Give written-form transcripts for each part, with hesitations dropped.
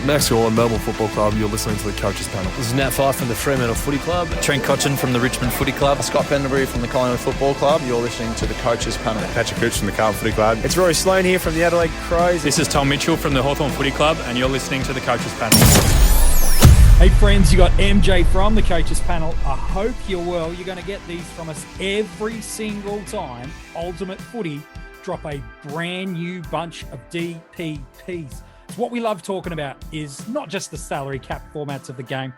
Max Gorlin, Melbourne Football Club. You're listening to the Coaches Panel. This is Nat Fyfe from the Fremantle Footy Club. Trent Cotchin from the Richmond Footy Club. Scott Pendlebury from the Collingwood Football Club. You're listening to the Coaches Panel. Patrick Cooch from the Carlton Footy Club. It's Rory Sloane here from the Adelaide Crows. This is Tom Mitchell from the Hawthorn Footy Club, and you're listening to the Coaches Panel. Hey friends, you got MJ from the Coaches Panel. I hope you're well. You're going to get these from us every single time Ultimate Footy drop a brand new bunch of DPPs. What we love talking about is not just the salary cap formats of the game,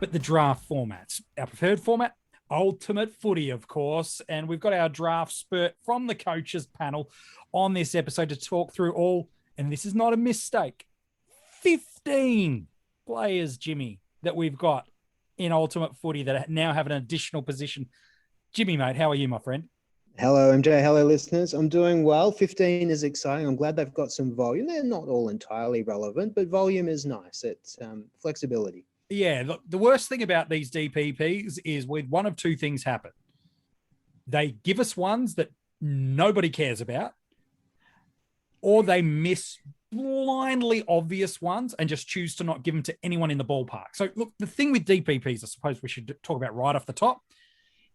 but the draft formats. Our preferred format, Ultimate Footy, of course. And we've got our draft spurt from the Coaches Panel on this episode to talk through all, and this is not a mistake, 15 players, Jimmy, that we've got in Ultimate Footy that now have an additional position. Jimmy, mate, how are you, my friend? Hello, MJ. Hello, listeners. I'm doing well. 15 is exciting. I'm glad they've got some volume. They're not all entirely relevant, but volume is nice. It's flexibility. Yeah, look, the worst thing about these DPPs is with one of two things happen. They give us ones that nobody cares about, or they miss blindly obvious ones and just choose to not give them to anyone in the ballpark. So, look, the thing with DPPs, I suppose we should talk about right off the top,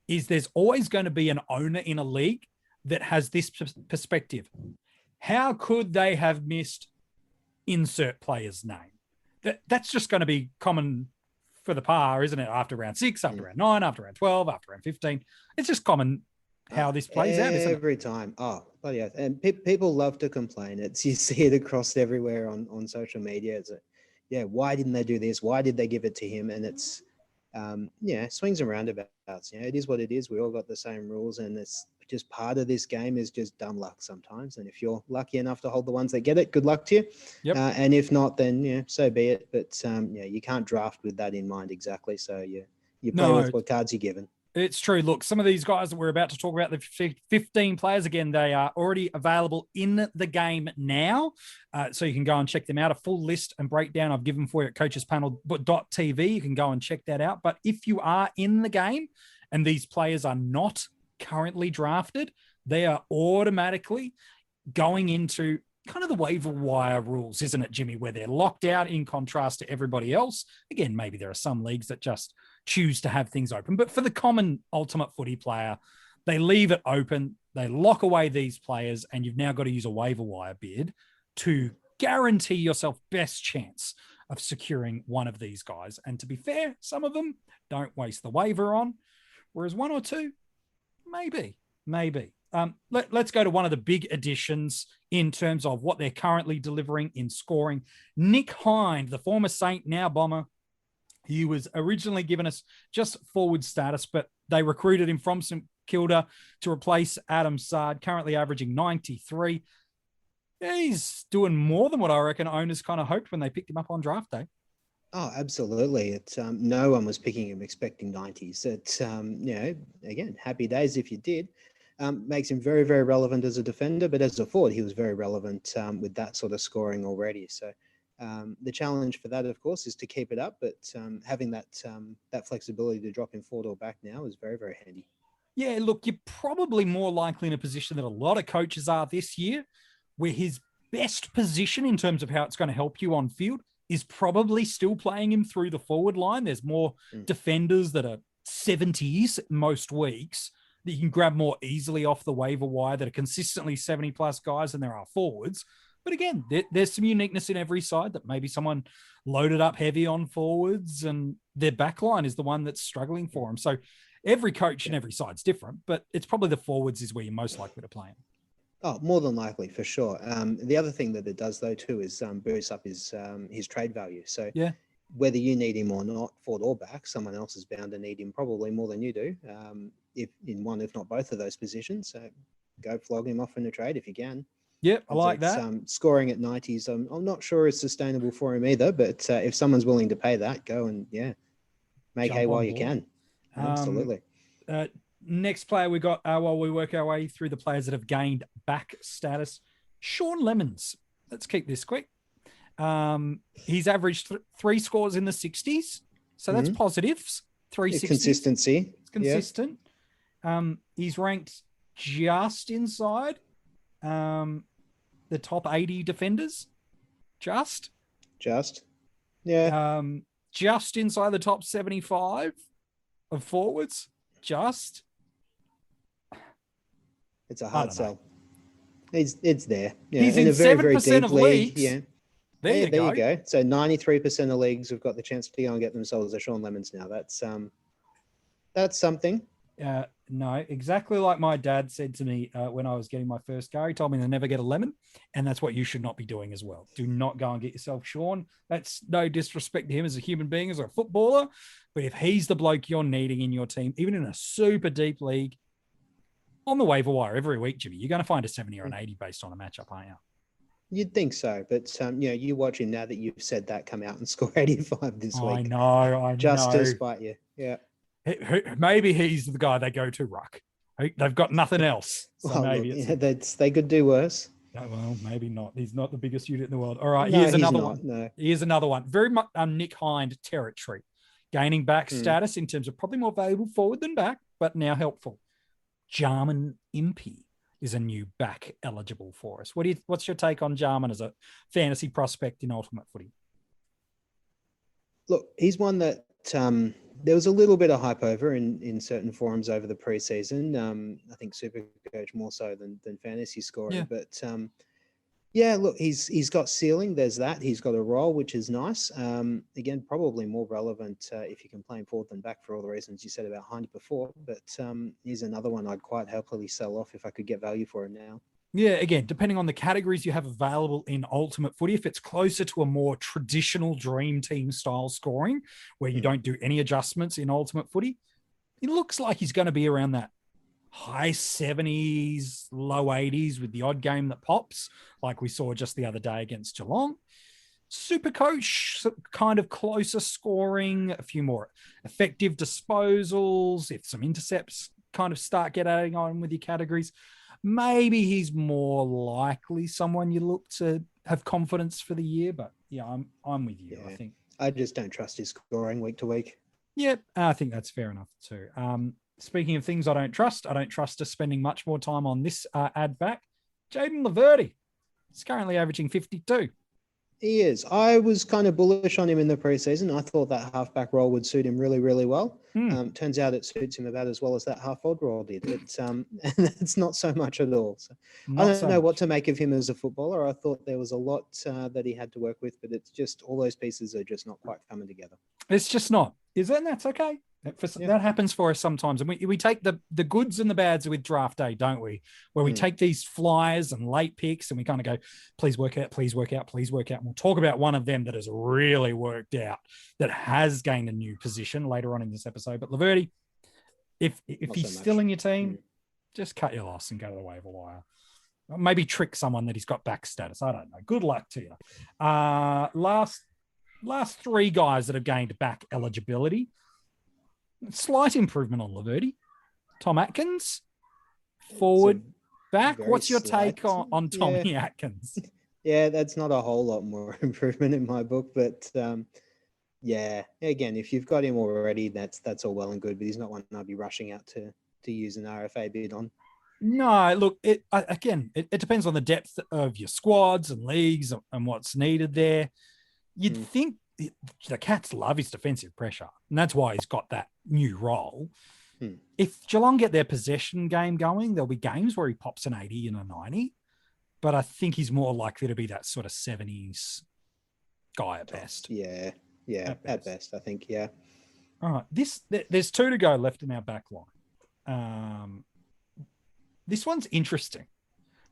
is there's always going to be an owner in a league that has this perspective. How could they have missed insert player's name? That's just going to be common for the par, isn't it? After round 6, after round 9, after round 12, after round 15. It's just common how this plays out, isn't it? Every time. Oh, bloody hell. And people love to complain. You see it across everywhere on social media. It's why didn't they do this? Why did they give it to him? And it's, swings and roundabouts. It is what it is. We all got the same rules, and it's just part of this game is just dumb luck sometimes. And if you're lucky enough to hold the ones that get it, good luck to you. Yep. And if not, then so be it. But you can't draft with that in mind exactly. So you play with what cards you're given. It's true. Look, some of these guys that we're about to talk about, the 15 players, again, they are already available in the game now. So you can go and check them out. A full list and breakdown I've given for you at coachespanel.tv. You can go and check that out. But if you are in the game and these players are not currently drafted, they are automatically going into kind of the waiver wire rules, isn't it, Jimmy, where they're locked out in contrast to everybody else. Again, maybe there are some leagues that just choose to have things open, but for the common Ultimate Footy player, they leave it open, they lock away these players, and you've now got to use a waiver wire bid to guarantee yourself best chance of securing one of these guys. And to be fair, some of them don't waste the waiver on, whereas one or two, maybe. Let's go to one of the big additions in terms of what they're currently delivering in scoring. Nick Hind, the former Saint, now Bomber. He was originally given us just forward status, but they recruited him from St Kilda to replace Adam Sard, currently averaging 93. He's doing more than what I reckon owners kind of hoped when they picked him up on draft day. Oh, absolutely. It's no one was picking him expecting 90s. It's, again, happy days if you did. Makes him very, very relevant as a defender, but as a forward, he was very relevant with that sort of scoring already. So the challenge for that, of course, is to keep it up, but having that flexibility to drop him forward or back now is very, very handy. Yeah, look, you're probably more likely in a position that a lot of coaches are this year, where his best position in terms of how it's going to help you on field is probably still playing him through the forward line. There's more defenders that are 70s most weeks that you can grab more easily off the waiver wire that are consistently 70-plus guys than there are forwards. But again, there's some uniqueness in every side that maybe someone loaded up heavy on forwards and their back line is the one that's struggling for them. So every coach and every side's different, but it's probably the forwards is where you're most likely to play him. Oh, more than likely, for sure. The other thing that it does, though, too, is boost up his trade value. So whether you need him or not, forward or back, someone else is bound to need him probably more than you do, if in one, if not both of those positions. So go flog him off in a trade if you can. Yep, I like that. Scoring at 90s, I'm not sure is sustainable for him either, but if someone's willing to pay that, go and, make hay while you can. Absolutely. Next player we got, while we work our way through the players that have gained back status, Sean Lemons. Let's keep this quick. He's averaged 3 scores in the 60s, so that's positives. 360s. Consistency. It's consistent. He's ranked just inside the top 80 defenders. Just. Yeah. Just inside the top 75 of forwards. Just. It's a I hard don't know. sell. It's there. Yeah, He's in a very, very 7% deep of league. leagues. Yeah. There you go. you go. So 93% of leagues have got the chance to go and get themselves a Sean Lemons now. That's something. No, exactly like my dad said to me when I was getting my first car. He told me to never get a lemon, and that's what you should not be doing as well. Do not go and get yourself Sean. That's no disrespect to him as a human being, as a footballer, but if he's the bloke you're needing in your team, even in a super deep league, on the waiver wire every week, Jimmy, you're going to find a 70 or an 80 based on a matchup, aren't you? You'd think so, but you watch him now that you've said that, come out and score 85 this week. I know. Just to spite you. Yeah. Maybe he's the guy they go to, Ruck. They've got nothing else. So maybe they could do worse. Well, maybe not. He's not the biggest unit in the world. All right, No, here's he's another not, one. no. Here's another one. Very much Nick Hind territory. Gaining back status in terms of probably more valuable forward than back, but now helpful. Jarman Impey is a new back eligible for us. What's your take on Jarman as a fantasy prospect in Ultimate Footy? Look, he's one that there was a little bit of hype over in certain forums over the preseason. I think Supercoach more so than fantasy scoring. Yeah. But look, he's got ceiling. There's that. He's got a role, which is nice. Again, probably more relevant if you can play him forward than back for all the reasons you said about Hind before. But he's another one I'd quite happily sell off if I could get value for him now. Yeah, again, depending on the categories you have available in Ultimate Footy, if it's closer to a more traditional dream team style scoring where you don't do any adjustments in Ultimate Footy, it looks like he's going to be around that high 70s, low 80s with the odd game that pops, like we saw just the other day against Geelong. Supercoach, kind of closer scoring, a few more effective disposals, if some intercepts kind of start getting on with your categories. Maybe he's more likely someone you look to have confidence for the year, but yeah, I'm with you. Yeah. I think I just don't trust his scoring week to week. Yeah, I think that's fair enough too. Speaking of things I don't trust us spending much more time on this ad back. Jaden Laverty is currently averaging 52. He is. I was kind of bullish on him in the preseason. I thought that halfback role would suit him really, really well. Turns out it suits him about as well as that half-forward role did. It's not so much at all. So I don't know what to make of him as a footballer. I thought there was a lot that he had to work with, but it's just all those pieces are just not quite coming together. It's just not. Is it? And that's okay. That happens for us sometimes. And we take the goods and the bads with draft day, don't we? Where we take these flyers and late picks and we kind of go, please work out, please work out, please work out. And we'll talk about one of them that has really worked out, that has gained a new position later on in this episode. But Laverty, if he's still in your team, just cut your loss and go to the waiver wire. Maybe trick someone that he's got back status. I don't know. Good luck to you. Last three guys that have gained back eligibility. Slight improvement on Laverty. Tom Atkins, forward, back. What's your take on Tommy Atkins? Yeah, that's not a whole lot more improvement in my book, but again, if you've got him already, that's all well and good, but he's not one I'd be rushing out to use an RFA bid on. No, look, it depends on the depth of your squads and leagues and what's needed there. You'd think the Cats love his defensive pressure, and that's why he's got that new role. If Geelong get their possession game going, there'll be games where he pops an 80 and a 90, but I think he's more likely to be that sort of 70s guy at best. Yeah, at best, I think, yeah. All right, there's two to go left in our back line. This one's interesting.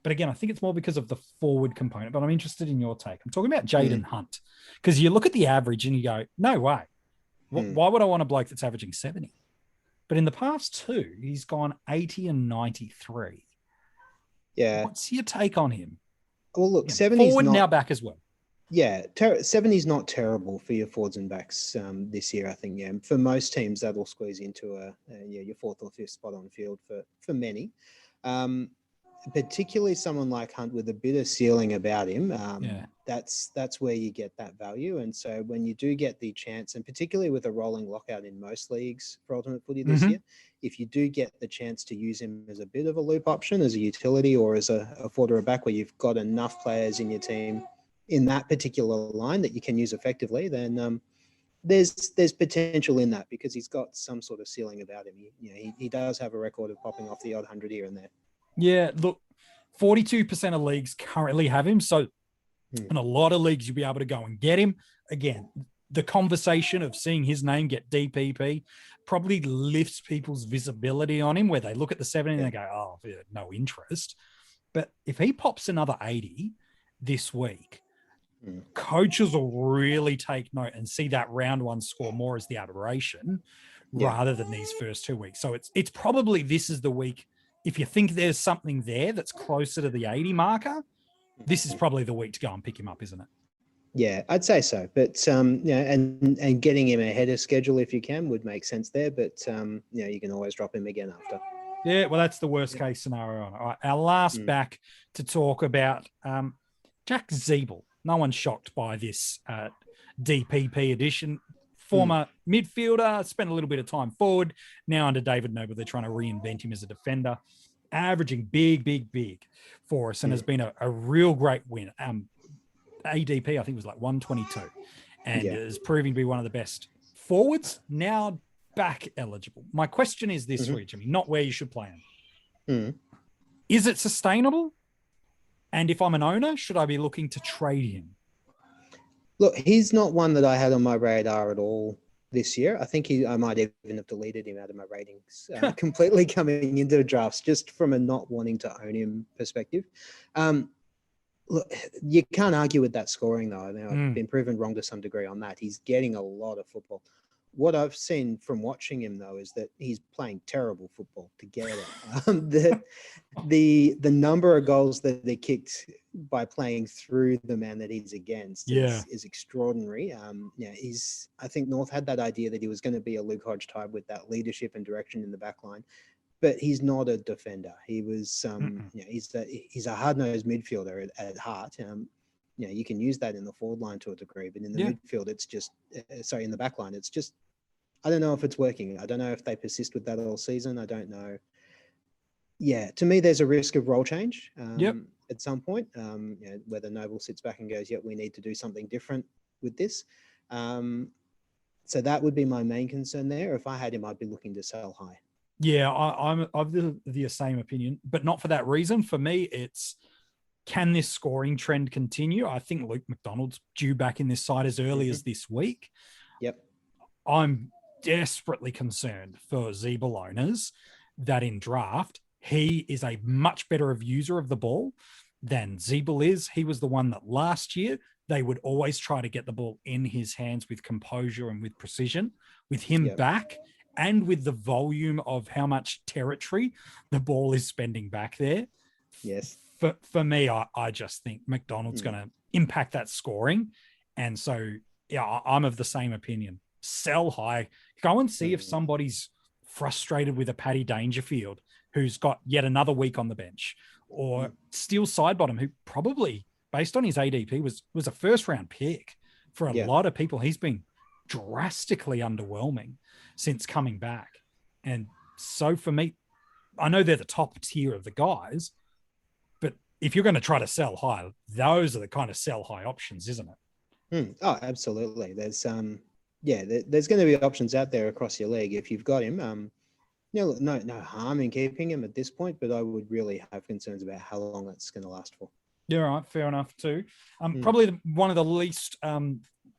But again, I think it's more because of the forward component, but I'm interested in your take. I'm talking about Jaden Hunt, because you look at the average and you go, no way. Why would I want a bloke that's averaging 70? But in the past two, he's gone 80 and 93. Yeah. What's your take on him? Well, look, 70 forward now back as well. Yeah, 70 is not terrible for your forwards and backs this year, I think. Yeah, for most teams, that'll squeeze into your fourth or fifth spot on field for many. Particularly someone like Hunt with a bit of ceiling about him, that's where you get that value. And so when you do get the chance, and particularly with a rolling lockout in most leagues for Ultimate Footy this year, if you do get the chance to use him as a bit of a loop option, as a utility, or as a forward or a back where you've got enough players in your team in that particular line that you can use effectively, then there's potential in that because he's got some sort of ceiling about him. He does have a record of popping off the odd 100 here and there. Yeah, look, 42% of leagues currently have him. So in a lot of leagues, you'll be able to go and get him. Again, the conversation of seeing his name get DPP probably lifts people's visibility on him where they look at the 70 and they go, oh, yeah, no interest. But if he pops another 80 this week, coaches will really take note and see that round one score more as the aberration rather than these first 2 weeks. So it's probably this is the week. If you think there's something there that's closer to the 80 marker, this is probably the week to go and pick him up, isn't it? Yeah, I'd say so. But and getting him ahead of schedule if you can would make sense there. But you can always drop him again after. Yeah, well, that's the worst case scenario. All right, our last back to talk about Jack Ziebell. No one's shocked by this DPP addition. Former midfielder, spent a little bit of time forward. Now under David Noble, they're trying to reinvent him as a defender. Averaging big for us and has been a real great win. ADP, I think, was like 122 and is proving to be one of the best forwards. Now back eligible. My question is this week, Jimmy, not where you should play him. Is it sustainable? And if I'm an owner, should I be looking to trade him? Look, he's not one that I had on my radar at all this year. I think I might even have deleted him out of my ratings completely coming into drafts just from a not wanting to own him perspective. Look, you can't argue with that scoring though. I mean, I've been proven wrong to some degree on that. He's getting a lot of football. What I've seen from watching him though is that he's playing terrible football to get it. The number of goals that they kicked by playing through the man that he's against is extraordinary. I think North had that idea that he was going to be a Luke Hodge type with that leadership and direction in the back line, but he's not a defender. He was he's a hard-nosed midfielder at heart. You can use that in the forward line to a degree, but in the midfield, it's just in the back line, it's just I don't know if it's working. I don't know if they persist with that all season. I don't know. Yeah, to me, there's a risk of role change at some point, whether Noble sits back and goes, we need to do something different with this. So that would be my main concern there. If I had him, I'd be looking to sell high. Yeah, I'm of the same opinion, but not for that reason. For me, it's can this scoring trend continue? I think Luke McDonald's due back in this side as early as this week. Yep. I'm desperately concerned for Ziebell owners that in draft, he is a much better user of the ball than Ziebell is. He was the one that last year they would always try to get the ball in his hands with composure and with precision. With him back and with the volume of how much territory the ball is spending back there. Yes. For me, I just think McDonald's going to impact that scoring. And so, I'm of the same opinion. Sell high. Go and see if somebody's frustrated with a Paddy Dangerfield who's got yet another week on the bench, or Steele Sidebottom, who probably, based on his ADP, was a first-round pick for a lot of people. He's been drastically underwhelming since coming back. And so for me, I know they're the top tier of the guys, but if you're going to try to sell high, those are the kind of sell high options, isn't it? Oh, absolutely. There's there's going to be options out there across your league if you've got him. No harm in keeping him at this point, but I would really have concerns about how long that's going to last for. Yeah, right. Fair enough too. Probably one of the least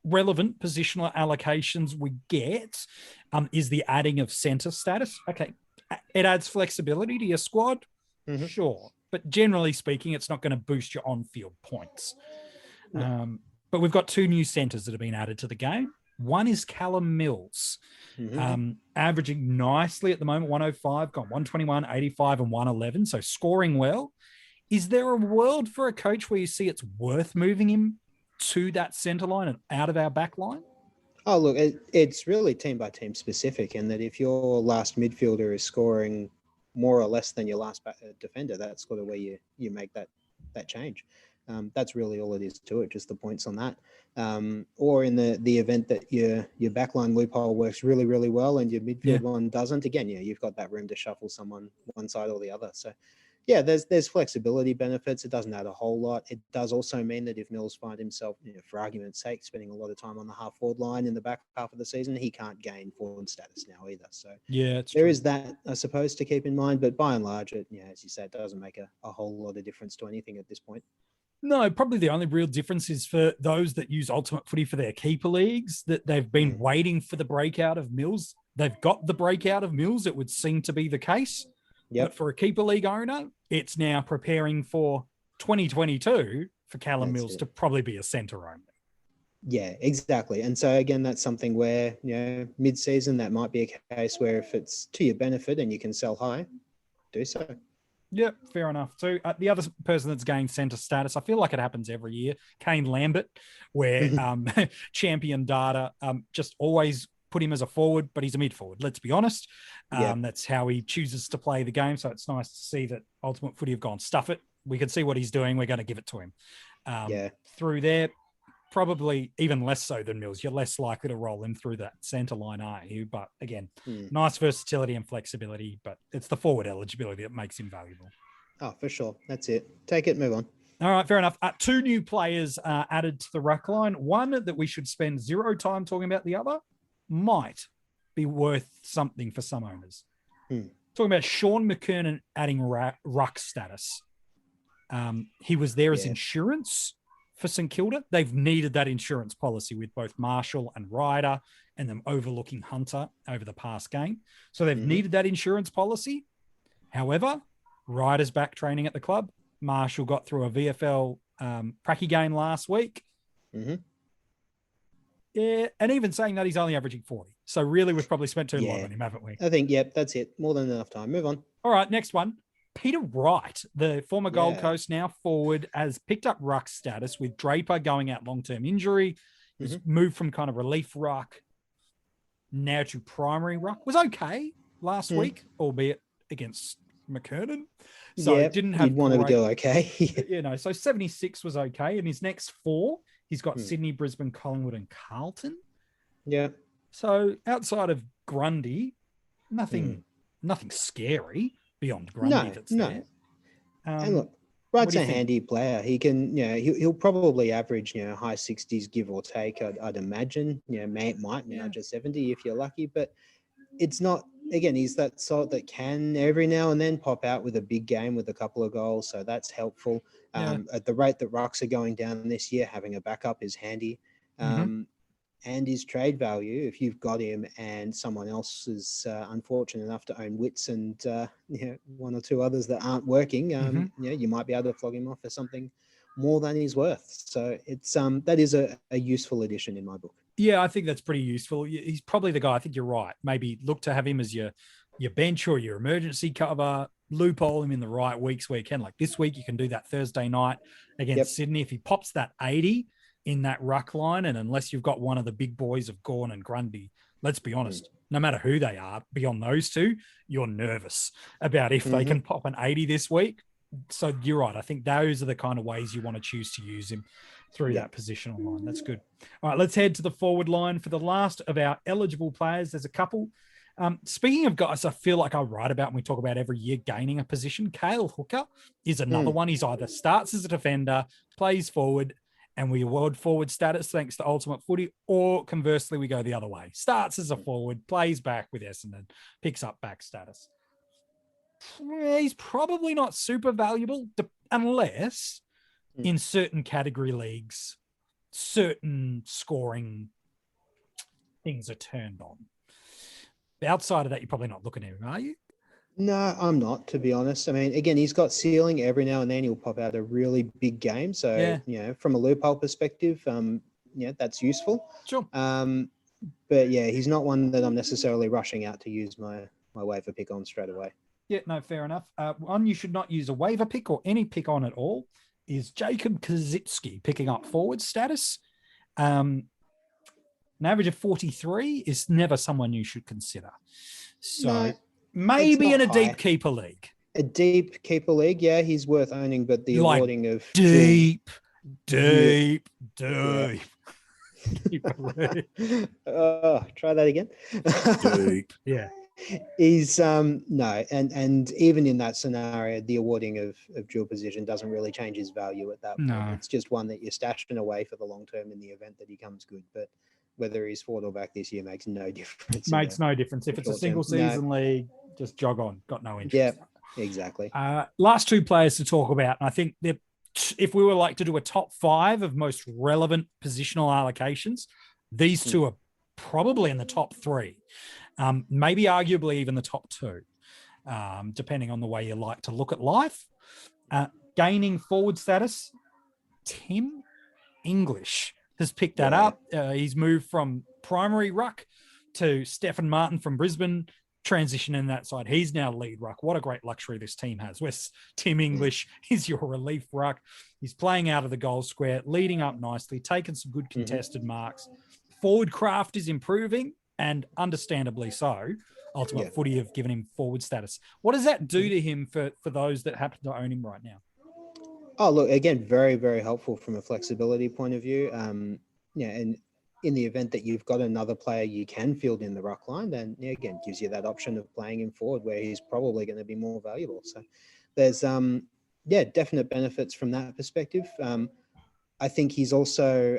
relevant positional allocations we get is the adding of center status. Okay, it adds flexibility to your squad, sure, but generally speaking, it's not going to boost your on-field points. But we've got two new centers that have been added to the game. One is Callum Mills, averaging nicely at the moment, 105, got 121, 85, and 111, so scoring well. Is there a world for a coach where you see it's worth moving him to that centre line and out of our back line? Oh, look, it's really team by team specific, and that if your last midfielder is scoring more or less than your last defender, that's sort of where you make that change. That's really all it is to it, just the points on that. Or in the event that your backline loophole works really, really well and your midfield one doesn't, again, you've got that room to shuffle someone one side or the other. So, yeah, there's flexibility benefits. It doesn't add a whole lot. It does also mean that if Mills find himself, for argument's sake, spending a lot of time on the half forward line in the back half of the season, he can't gain forward status now either. So Yeah, it's there true. is that, I suppose, to keep in mind. But by and large, it, as you said, doesn't make a whole lot of difference to anything at this point. No, probably the only real difference is for those that use Ultimate Footy for their keeper leagues, that they've been waiting for the breakout of Mills. They've got the breakout of Mills, it would seem to be the case. Yep. But for a keeper league owner, it's now preparing for 2022 for Callum That's Mills it. to probably be a centre only. Yeah, exactly. And so again, that's something where, mid-season, that might be a case where if it's to your benefit and you can sell high, do so. Yep, fair enough. So the other person that's gained centre status, I feel like it happens every year, Kane Lambert, where Champion Data just always put him as a forward, but he's a mid-forward, let's be honest. That's how he chooses to play the game. So it's nice to see that Ultimate Footy have gone, stuff it. We can see what he's doing. We're going to give it to him. Through there, probably even less so than Mills. You're less likely to roll him through that centre line, aren't you? But again, nice versatility and flexibility, but it's the forward eligibility that makes him valuable. Oh, for sure. That's it. Take it, move on. All right, fair enough. Two new players added to the ruck line. One that we should spend zero time talking about. The other might be worth something for some owners. Talking about Sean McKernan adding ruck status. He was there as insurance for St Kilda. They've needed that insurance policy with both Marshall and Ryder and them overlooking Hunter over the past game. So they've needed that insurance policy. However, Ryder's back training at the club. Marshall got through a VFL pracky game last week. Yeah, and even saying that, he's only averaging 40. So really, we've probably spent too long on him, haven't we? I think, that's it. More than enough time. Move on. All right, next one. Peter Wright, the former Gold Coast, now forward, has picked up ruck status with Draper going out long-term injury. He's moved from kind of relief ruck now to primary ruck. Was okay last week, albeit against McKernan. So it didn't have you'd want to go okay. So 76 was okay. And his next four, he's got Sydney, Brisbane, Collingwood, and Carlton. Yeah. So outside of Grundy, nothing scary beyond Grundy that's there. And look, Wright's a handy player. He can, he'll probably average, high 60s, give or take. I'd imagine, might nudge a 70 if you're lucky, but it's not. Again, he's that sort that can every now and then pop out with a big game with a couple of goals, so that's helpful. At the rate that rucks are going down this year, having a backup is handy. And his trade value, if you've got him and someone else is unfortunate enough to own Wits and one or two others that aren't working, you might be able to flog him off for something more than he's worth. So it's that is a useful addition in my book. Yeah, I think that's pretty useful. He's probably the guy. I think you're right. Maybe look to have him as your bench or your emergency cover. Loophole him in the right weeks where you can. Like this week, you can do that Thursday night against Sydney. If he pops that 80 in that ruck line, and unless you've got one of the big boys of Gawn and Grundy, let's be honest, no matter who they are, beyond those two, you're nervous about if they can pop an 80 this week. So you're right. I think those are the kind of ways you want to choose to use him through that positional line. That's good. All right, let's head to the forward line for the last of our eligible players. There's a couple. Speaking of guys, I feel like I write about and we talk about every year gaining a position. Cale Hooker is another one. He's either starts as a defender, plays forward, and we award forward status thanks to Ultimate Footy, or conversely, we go the other way. Starts as a forward, plays back with Essendon, picks up back status. He's probably not super valuable unless in certain category leagues, certain scoring things are turned on. Outside of that, you're probably not looking at him, are you? No, I'm not, to be honest. I mean, again, he's got ceiling. Every now and then he'll pop out a really big game. So, from a loophole perspective, that's useful. Sure. But yeah, he's not one that I'm necessarily rushing out to use my waiver pick on straight away. Yeah, no, fair enough. One you should not use a waiver pick or any pick on at all is Jacob Kazitsky picking up forward status. An average of 43 is never someone you should consider. So maybe in a deep keeper league. A deep keeper league, yeah, he's worth owning, but the awarding of deep. Try that again. Yeah. He's no, and even in that scenario, the awarding of dual position doesn't really change his value at that point. No. It's just one that you're stashing away for the long term in the event that he comes good. But whether he's forward or back this year makes no difference. Makes no difference. If it's a short single term. No. season league, just jog on. Got no interest. Yeah, exactly. Last two players to talk about, and I think if we were like to do a top 5 of most relevant positional allocations, these two are probably in the top 3, maybe arguably even the top 2, depending on the way you like to look at life. Gaining forward status, Tim English has picked that up. He's moved from primary ruck to Stefan Martin from Brisbane, transitioning that side. He's now lead ruck. What a great luxury this team has. Where Tim English is your relief ruck. He's playing out of the goal square, leading up nicely, taking some good contested marks. Forward craft is improving, and understandably so. Ultimate Footy have given him forward status. What does that do to him for those that happen to own him right now? Oh, look, again, very, very helpful from a flexibility point of view. And in the event that you've got another player you can field in the ruck line, then again, gives you that option of playing him forward where he's probably going to be more valuable. So there's, definite benefits from that perspective. I think he's also,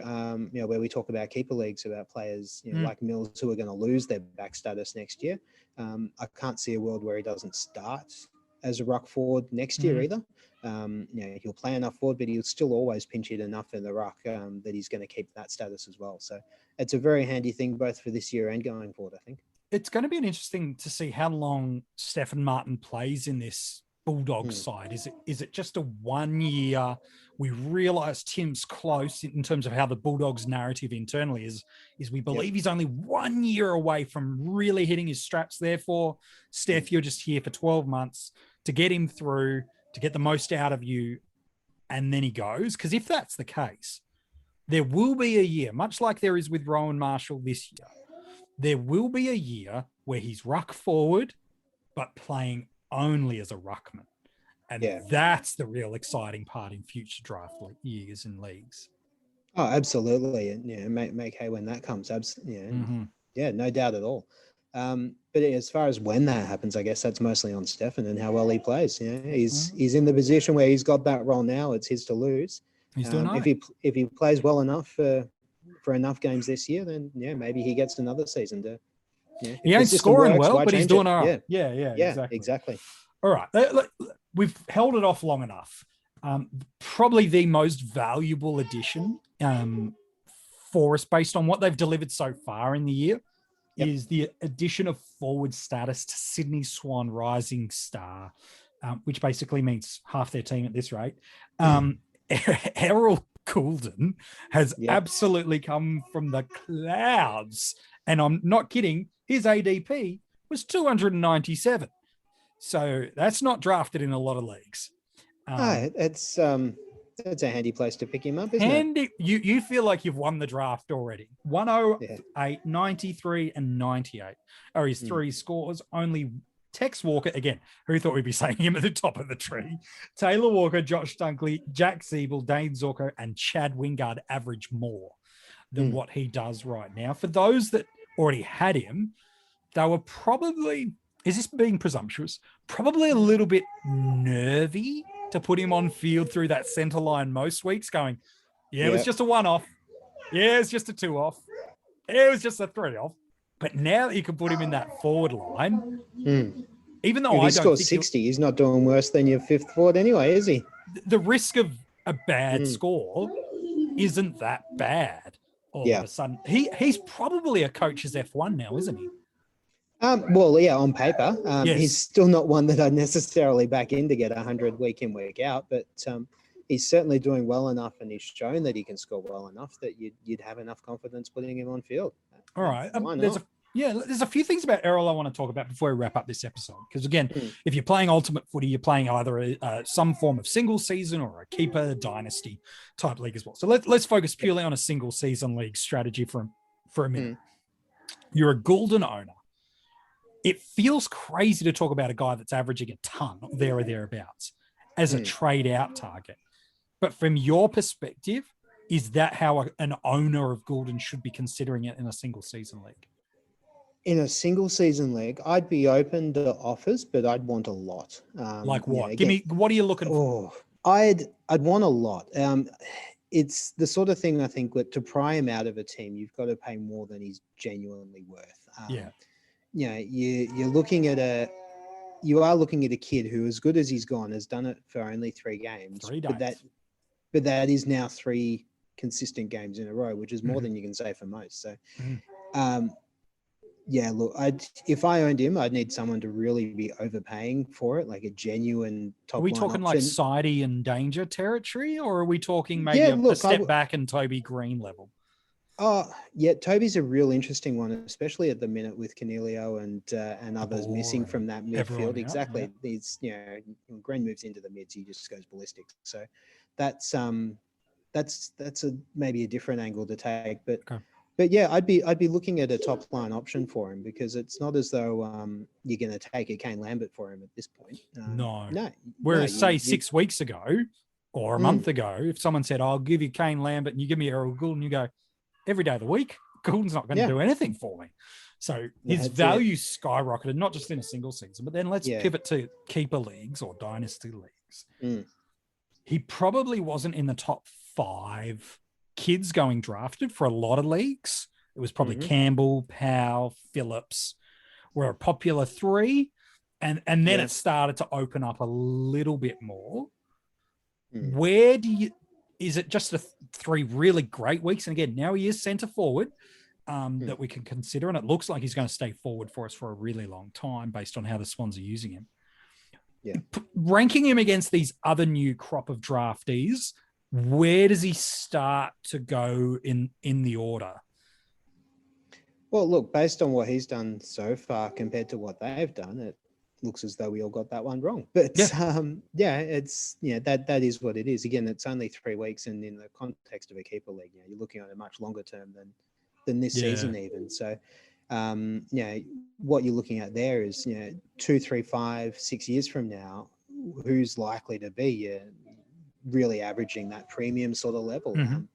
where we talk about keeper leagues, about players like Mills who are going to lose their back status next year. I can't see a world where he doesn't start as a ruck forward next year either. He'll play enough forward, but he'll still always pinch it enough in the ruck that he's going to keep that status as well. So it's a very handy thing both for this year and going forward, I think. It's going to be interesting to see how long Stefan Martin plays in this Bulldogs side. Is it just a 1 year? We realise Tim's close in terms of how the Bulldogs narrative internally is we believe he's only 1 year away from really hitting his straps. Therefore, Steph, you're just here for 12 months to get him through, to get the most out of you, and then he goes. Because if that's the case, there will be a year, much like there is with Rowan Marshall this year, there will be a year where he's ruck forward, but playing only as a ruckman. And that's the real exciting part in future draft years and leagues. Oh, absolutely. And make hay when that comes. Yeah, no doubt at all. But as far as when that happens, I guess that's mostly on Stefan and how well he plays. He's in the position where he's got that role now. It's his to lose. He's doing if he plays well enough for enough games this year, then maybe he gets another season to. He ain't scoring well, but he's doing all right. Yeah, exactly. All right, we've held it off long enough. Probably the most valuable addition for us, based on what they've delivered so far in the year, is the addition of forward status to Sydney Swan Rising Star, which basically means half their team at this rate. Errol Goulden has absolutely come from the clouds. And I'm not kidding. His ADP was 297. So that's not drafted in a lot of leagues. It's a handy place to pick him up, isn't it? You feel like you've won the draft already. 108, 93, and 98 are his 3 scores. Only Tex Walker, again, who thought we'd be saying him at the top of the tree? Taylor Walker, Josh Dunkley, Jack Siebel, Dane Zorko, and Chad Wingard average more than what he does right now. For those that already had him, they were probably, is this being presumptuous? Probably a little bit nervy to put him on field through that centre line most weeks, going, it was just a 1-off. Yeah, it's just a 2-off. It was just a 3-off. But now that you can put him in that forward line, even though if he scores 60, he's not doing worse than your 5th forward anyway, is he? The risk of a bad score isn't that bad. All of a sudden, he's probably a coach's F1 now, isn't he? On paper. He's still not one that I'd necessarily back in to get 100 week in, week out, but he's certainly doing well enough, and he's shown that he can score well enough that you'd have enough confidence putting him on field. All right. There's a few things about Errol I want to talk about before we wrap up this episode. Because again, if you're playing Ultimate Footy, you're playing either some form of single season or a keeper dynasty type league as well. So let's focus purely on a single season league strategy for a minute. You're a Goulden owner. It feels crazy to talk about a guy that's averaging a ton there or thereabouts as a trade out target. But from your perspective, is that how an owner of Goulden should be considering it in a single season league? In a single season leg, I'd be open to offers, but I'd want a lot. Like what? Yeah, Give me, what are you looking for? Oh, I'd want a lot. It's the sort of thing I think that to pry him out of a team, you've got to pay more than he's genuinely worth. Yeah. You know, you are looking at a kid who, as good as he's gone, has done it for only 3 games. 3 days. But that is now 3 consistent games in a row, which is more Mm-hmm. than you can say for most. So, Mhm. yeah, look, if I owned him, I'd need someone to really be overpaying for it, like a genuine top. Are we line talking like option. Sidey and Danger territory, or are we talking maybe Yeah, a look, step back and Toby Green level? Oh, yeah, Toby's a real interesting one, especially at the minute with Canelio and others missing Ball from that and everyone midfield. out, Exactly. yeah. These, when Green moves into the mids, he just goes ballistic. So that's maybe a different angle to take. But Okay. but yeah, I'd be looking at a top line option for him, because it's not as though you're going to take a Kane Lambert for him at this point. No. No. Whereas, no, say you- 6 weeks ago or a month ago, if someone said, I'll give you Kane Lambert and you give me Errol Goulden, you go, every day of the week, Goulden's not going to Yeah. do anything for me. So his That's it. value skyrocketed, not just in a single season, but then let's Yeah. pivot to keeper leagues or dynasty leagues. Mm. He probably wasn't in the top 5 kids going drafted for a lot of leagues. It was probably Mhm. Campbell, Powell, Phillips were a popular 3. And then Yeah. it started to open up a little bit more. Mm. Where is it just 3 really great weeks? And again, now he is centre forward that we can consider. And it looks like he's going to stay forward for us for a really long time based on how the Swans are using him. Yeah. Ranking him against these other new crop of draftees, where does he start to go in the order? Well, look, based on what he's done so far compared to what they've done, it looks as though we all got that one wrong. But it's that is what it is. Again, it's only 3 weeks, and in the context of a keeper league, you're looking at a much longer term than this season even. So, what you're looking at there is 2, 3, 5, 6 years from now, who's likely to be really averaging that premium sort of level. Mhm.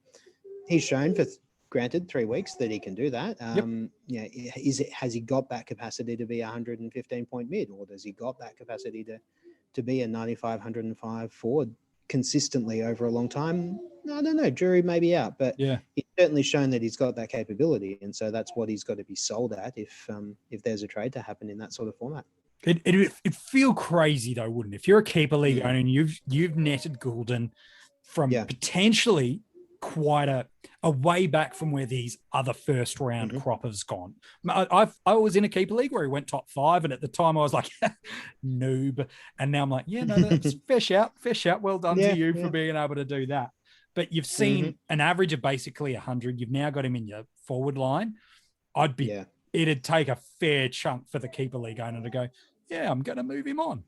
He's shown for granted 3 weeks that he can do that. Has he got that capacity to be a 115 point mid, or does he got that capacity to be a 95, 105 forward consistently over a long time? I don't know. Jury may be out, but he's certainly shown that he's got that capability, and so that's what he's got to be sold at if there's a trade to happen in that sort of format. It'd feel crazy though, wouldn't it? If you're a keeper league owner and you've netted Goulden from potentially quite a way back from where these other first round croppers gone. I was in a keeper league where he went top 5, and at the time I was like noob, and now I'm like, yeah, no, that's fair shout. Well done to you for being able to do that. But you've seen an average of basically 100. You've now got him in your forward line. It'd take a fair chunk for the keeper league owner to go, yeah, I'm going to move him on.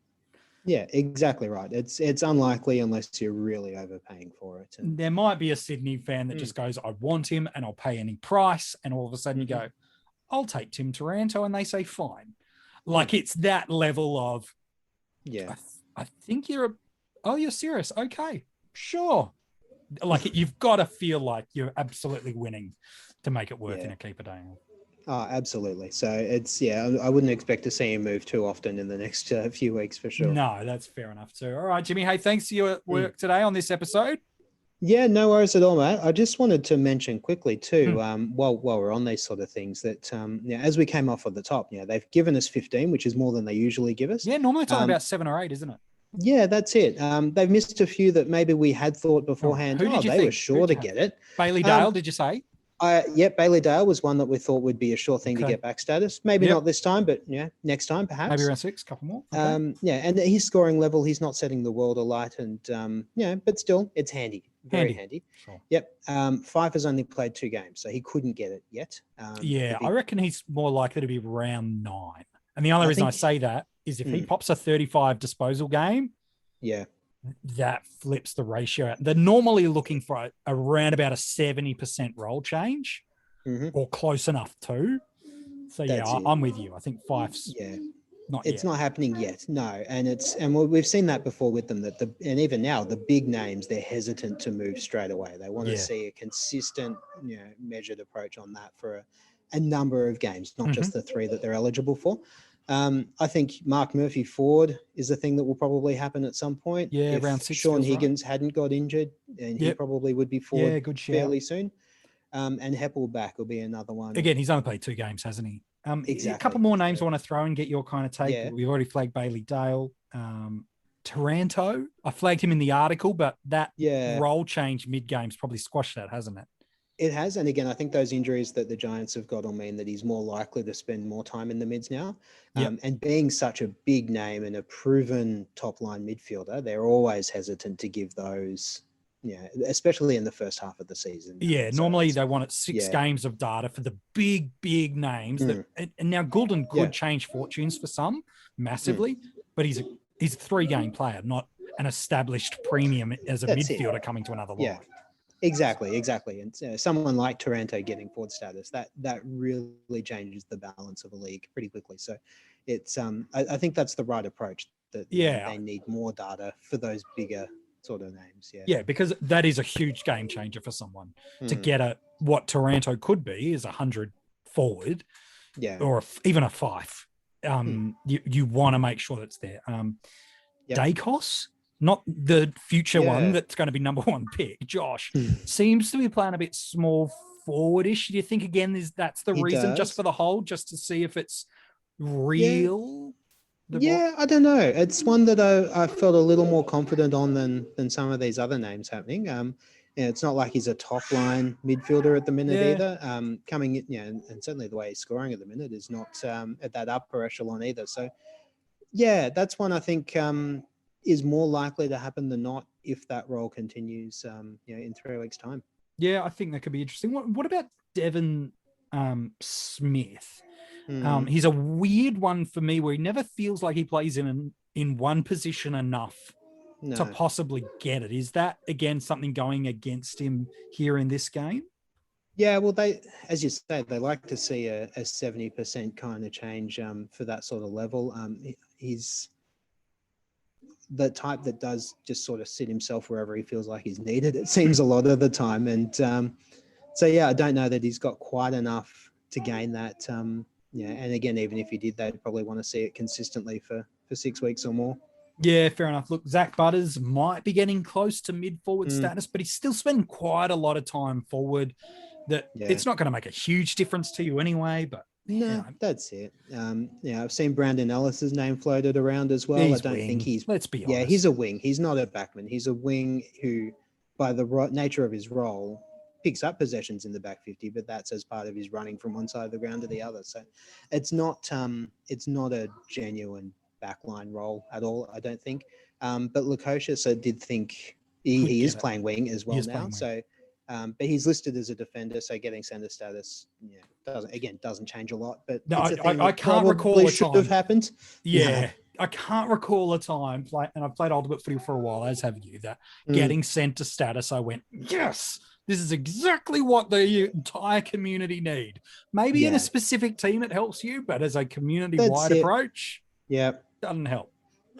Yeah, exactly right. It's unlikely unless you're really overpaying for it. And there might be a Sydney fan that just goes, I want him and I'll pay any price. And all of a sudden you go, I'll take Tim Taranto, and they say, fine. Like it's that level of, I think you're serious. Okay, sure. Like you've got to feel like you're absolutely winning to make it work in a keeper day. Oh, absolutely. So it's, I wouldn't expect to see him move too often in the next few weeks for sure. No, that's fair enough too. All right, Jimmy. Hey, thanks for your work today on this episode. Yeah, no worries at all, mate. I just wanted to mention quickly too, while we're on these sort of things, that as we came off at the top, they've given us 15, which is more than they usually give us. Yeah, normally it's about 7 or 8, isn't it? Yeah, that's it. They've missed a few that maybe we had thought beforehand. Who did you they think? were sure to get it. Bailey Dale, did you say? Bailey Dale was one that we thought would be a sure thing to get back status. Maybe not this time, but next time perhaps. Maybe around 6, couple more. Okay. And at his scoring level, he's not setting the world alight, and but still, it's handy, very handy. Sure. Yep. Fife has only played 2 games, so he couldn't get it yet. I reckon he's more likely to be round 9. And the only reason I say that is if he pops a 35 disposal game, that flips the ratio out. They're normally looking for around about a 70% roll change or close enough to. So, I'm with you. I think Fife's Not It's yet. not happening yet, no. And we've seen that before with them, and even now, the big names, they're hesitant to move straight away. They want to Yeah. see a consistent, measured approach on that for a number of games, not just the 3 that they're eligible for. I think Mark Murphy Ford is the thing that will probably happen at some point. Yeah, if round 6 Sean feels right. Higgins hadn't got injured, and he Yep. probably would be forward Yeah, good shout. fairly soon. And Heppelback will be another one. Again, he's only played 2 games, hasn't he? A Exactly. couple more names I want to throw and get your kind of take. Yeah. We've already flagged Bailey Dale. Taranto, I flagged him in the article, but that Yeah. role change mid-game's probably squashed that, hasn't it? It has, and again, I think those injuries that the Giants have got will mean that he's more likely to spend more time in the mids now. Yep. And being such a big name and a proven top-line midfielder, they're always hesitant to give those, especially in the first half of the season. Yeah, So normally it's- they wanted 6 yeah. games of data for the big names. And now Goulden could Yeah. change fortunes for some massively, but he's a 3-game player, not an established premium as a That's it. midfielder coming to another Yeah. line. Exactly. And someone like Taranto getting forward status, that really changes the balance of a league pretty quickly. So it's I think that's the right approach. That they need more data for those bigger sort of names. Yeah. Yeah, because that is a huge game changer for someone to Mm. get what Taranto could be is 100 forward Yeah. or even a 5. You want to make sure that's there. Yep. Dacos, not the future one Yeah. that's going to be number 1 pick. Josh Hmm. seems to be playing a bit small forwardish. Do you think again that's the He reason just does. for the hold, just to see if it's real? Yeah, I don't know. It's one that I felt a little more confident on than some of these other names happening. It's not like he's a top line midfielder at the minute Yeah. either. Coming in, and certainly the way he's scoring at the minute is not at that upper echelon either. So, yeah, that's one I think is more likely to happen than not if that role continues. In 3 weeks' time. Yeah, I think that could be interesting. What about Devon Smith? Mm. He's a weird one for me where he never feels like he plays in one position enough to No. possibly get it. Is that, again, something going against him here in this game? Yeah, well, as you say, they like to see a 70% kind of change for that sort of level. He's the type that does just sort of sit himself wherever he feels like he's needed, it seems a lot of the time. And so, yeah, I don't know that he's got quite enough to gain that. And again, even if he did, they'd probably want to see it consistently for 6 weeks or more. Yeah, fair enough. Look, Zach Butters might be getting close to mid-forward status, but he's still spending quite a lot of time forward. It's not going to make a huge difference to you anyway, but No, that's it. I've seen Brandon Ellis's name floated around as well. I don't think he's. Let's be honest. Yeah, he's a wing. He's not a backman. He's a wing who, by the nature of his role, picks up possessions in the back 50, but that's as part of his running from one side of the ground to the other. So it's not a genuine backline role at all, I don't think. But Lukosius, I did think he is playing wing as well now. So, but he's listed as a defender, so getting centre status, doesn't change a lot. But no, it's a thing I that can't recall probably a should time. have happened. Yeah, I can't recall a time, and I've played Ultimate Footy for a while, as have you, that getting centre status, I went, yes, this is exactly what the entire community need. Maybe in a specific team it helps you, but as a community-wide approach, doesn't help.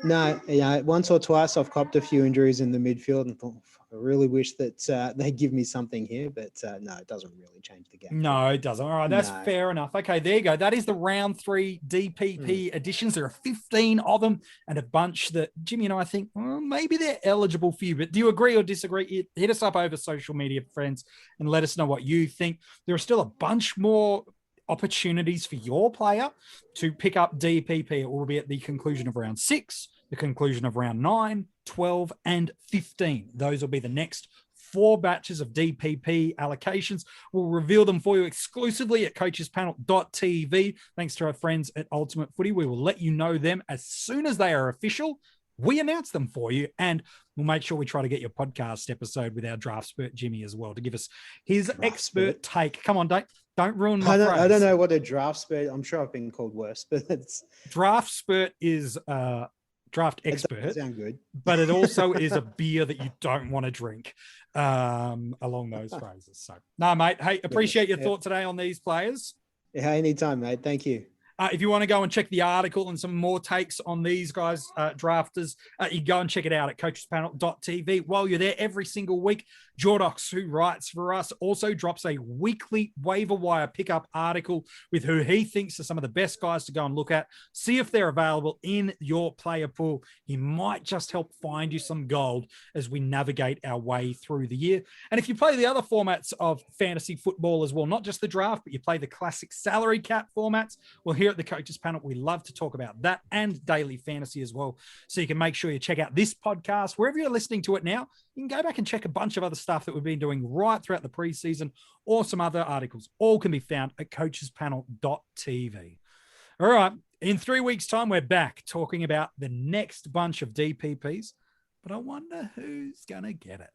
No, once or twice I've copped a few injuries in the midfield and thought, I really wish that they give me something here, but no, it doesn't really change the game. No, it doesn't. All right, that's fair enough. Okay, there you go. That is the round 3 DPP editions. There are 15 of them and a bunch that Jimmy and I think, well, maybe they're eligible for you. But do you agree or disagree? Hit us up over social media, friends, and let us know what you think. There are still a bunch more opportunities for your player to pick up DPP. It will be at the conclusion of round 6, the conclusion of round 9, 12, and 15. Those will be the next 4 batches of DPP allocations. We'll reveal them for you exclusively at coachespanel.tv. Thanks to our friends at Ultimate Footy. We will let you know them as soon as they are official. We announce them for you, and we'll make sure we try to get your podcast episode with our draft spurt Jimmy as well to give us his expert take. Come on, don't ruin my phrase. I don't know what a draft spurt. I'm sure I've been called worse, but it's draft spurt is draft expert. It doesn't sound good, but it also is a beer that you don't want to drink. Along those phrases. So, no, mate. Hey, appreciate your thought today on these players. Yeah, anytime, mate. Thank you. If you want to go and check the article and some more takes on these guys, drafters, you go and check it out at coachespanel.tv. While you're there every single week, Jordox, who writes for us, also drops a weekly waiver wire pickup article with who he thinks are some of the best guys to go and look at. See if they're available in your player pool. He might just help find you some gold as we navigate our way through the year. And if you play the other formats of fantasy football as well, not just the draft, but you play the classic salary cap formats, well, here at the Coaches Panel, we love to talk about that and daily fantasy as well. So you can make sure you check out this podcast wherever you're listening to it now. You can go back and check a bunch of other stuff that we've been doing right throughout the preseason, or some other articles. All can be found at coachespanel.tv. All right. In 3 weeks' time, we're back talking about the next bunch of DPPs, but I wonder who's going to get it.